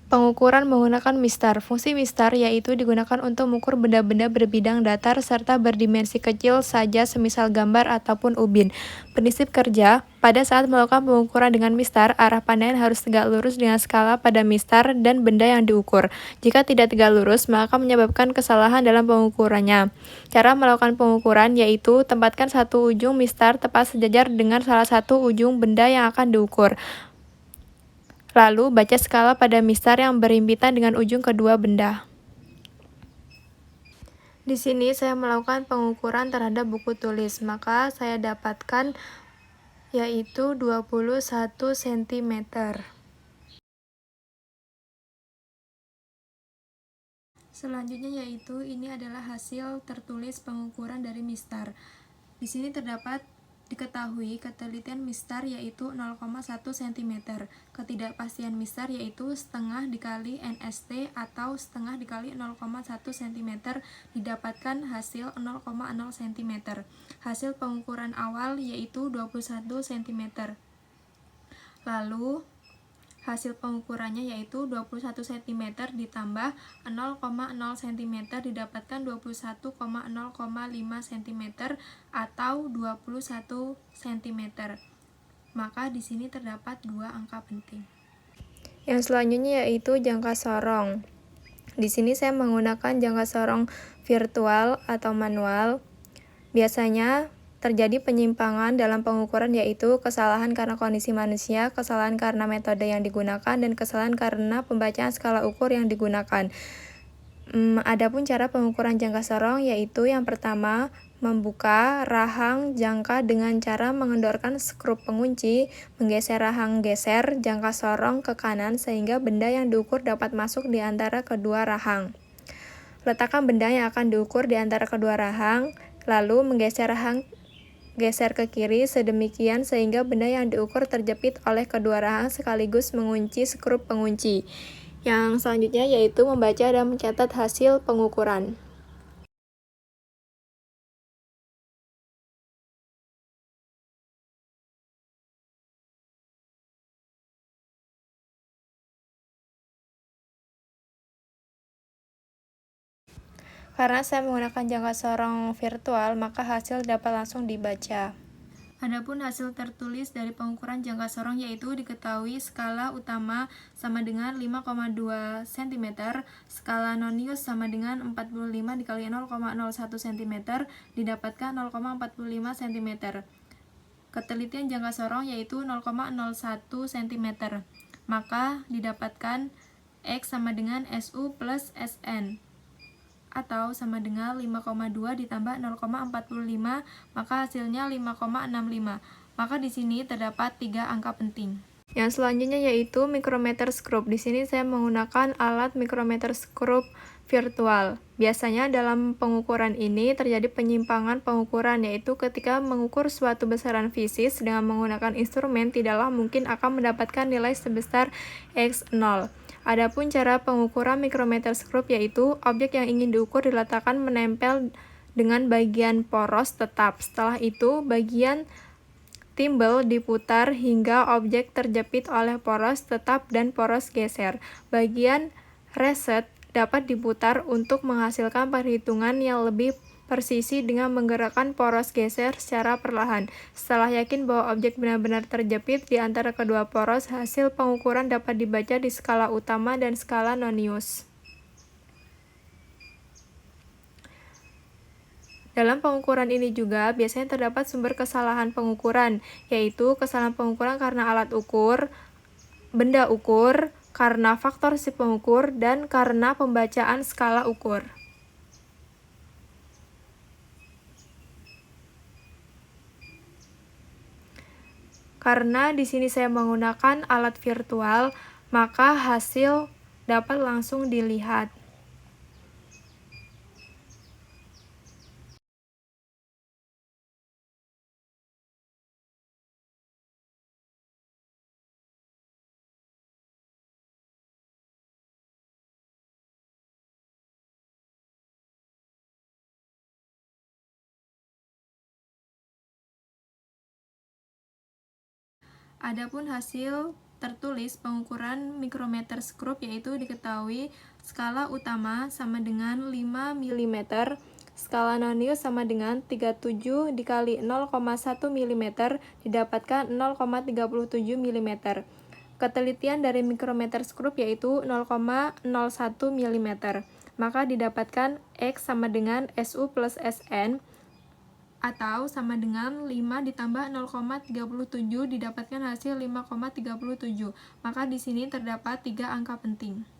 Pengukuran menggunakan mistar. Fungsi mistar yaitu digunakan untuk mengukur benda-benda berbidang datar serta berdimensi kecil saja semisal gambar ataupun ubin. Prinsip kerja, pada saat melakukan pengukuran dengan mistar, arah pandang harus tegak lurus dengan skala pada mistar dan benda yang diukur. Jika tidak tegak lurus, maka menyebabkan kesalahan dalam pengukurannya. Cara melakukan pengukuran yaitu tempatkan satu ujung mistar tepat sejajar dengan salah satu ujung benda yang akan diukur. Lalu, baca skala pada mistar yang berhimpitan dengan ujung kedua benda. Di sini saya melakukan pengukuran terhadap buku tulis, maka saya dapatkan yaitu 21 cm. Selanjutnya yaitu ini adalah hasil tertulis pengukuran dari mistar. Di sini terdapat diketahui ketelitian mistar yaitu 0,1 cm, ketidakpastian mistar yaitu setengah dikali NST atau setengah dikali 0,1 cm, didapatkan hasil 0,0 cm. Hasil pengukuran awal yaitu 21 cm. Lalu hasil pengukurannya yaitu 21 cm ditambah 0,0 cm didapatkan 21,0,5 cm atau 21 cm. Maka di sini terdapat dua angka penting. Yang selanjutnya yaitu jangka sorong. Di sini saya menggunakan jangka sorong virtual atau manual. Biasanya terjadi penyimpangan dalam pengukuran yaitu kesalahan karena kondisi manusia, kesalahan karena metode yang digunakan, dan kesalahan karena pembacaan skala ukur yang digunakan. Adapun cara pengukuran jangka sorong yaitu yang pertama, membuka rahang jangka dengan cara mengendorkan skrup pengunci, menggeser rahang geser jangka sorong ke kanan sehingga benda yang diukur dapat masuk di antara kedua rahang. Letakkan benda yang akan diukur di antara kedua rahang, lalu menggeser rahang geser ke kiri sedemikian sehingga benda yang diukur terjepit oleh kedua rahang sekaligus mengunci skrup pengunci. Yang selanjutnya yaitu membaca dan mencatat hasil pengukuran. Karena saya menggunakan jangka sorong virtual, maka hasil dapat langsung dibaca. Adapun hasil tertulis dari pengukuran jangka sorong yaitu diketahui skala utama sama dengan 5,2 cm, skala nonius sama dengan 45 dikali 0,01 cm, didapatkan 0,45 cm. Ketelitian jangka sorong yaitu 0,01 cm, maka didapatkan X sama dengan SU plus SN, atau sama dengan 5,2 ditambah 0,45, maka hasilnya 5,65. Maka di sini terdapat 3 angka penting. Yang selanjutnya yaitu micrometer skrup. Di sini saya menggunakan alat micrometer skrup virtual. Biasanya dalam pengukuran ini terjadi penyimpangan pengukuran, yaitu ketika mengukur suatu besaran fisis dengan menggunakan instrumen tidaklah mungkin akan mendapatkan nilai sebesar X0. Adapun cara pengukuran micrometer skrup yaitu objek yang ingin diukur diletakkan menempel dengan bagian poros tetap. Setelah itu, bagian timbel diputar hingga objek terjepit oleh poros tetap dan poros geser. Bagian reset dapat diputar untuk menghasilkan perhitungan yang lebih persisi dengan menggerakkan poros geser secara perlahan. Setelah yakin bahwa objek benar-benar terjepit di antara kedua poros, hasil pengukuran dapat dibaca di skala utama dan skala nonius. Dalam pengukuran ini juga biasanya terdapat sumber kesalahan pengukuran, yaitu kesalahan pengukuran karena alat ukur, benda ukur, karena faktor si pengukur, dan karena pembacaan skala ukur. Karena di sini saya menggunakan alat virtual, maka hasil dapat langsung dilihat. Adapun hasil tertulis pengukuran mikrometer skrup, yaitu diketahui skala utama sama dengan 5 mm, skala nonius sama dengan 37 dikali 0,1 mm didapatkan 0,37 mm. Ketelitian dari mikrometer skrup yaitu 0,01 mm. Maka didapatkan X sama dengan SU plus SN, atau sama dengan 5 ditambah 0,37 didapatkan hasil 5,37. Maka di sini terdapat 3 angka penting.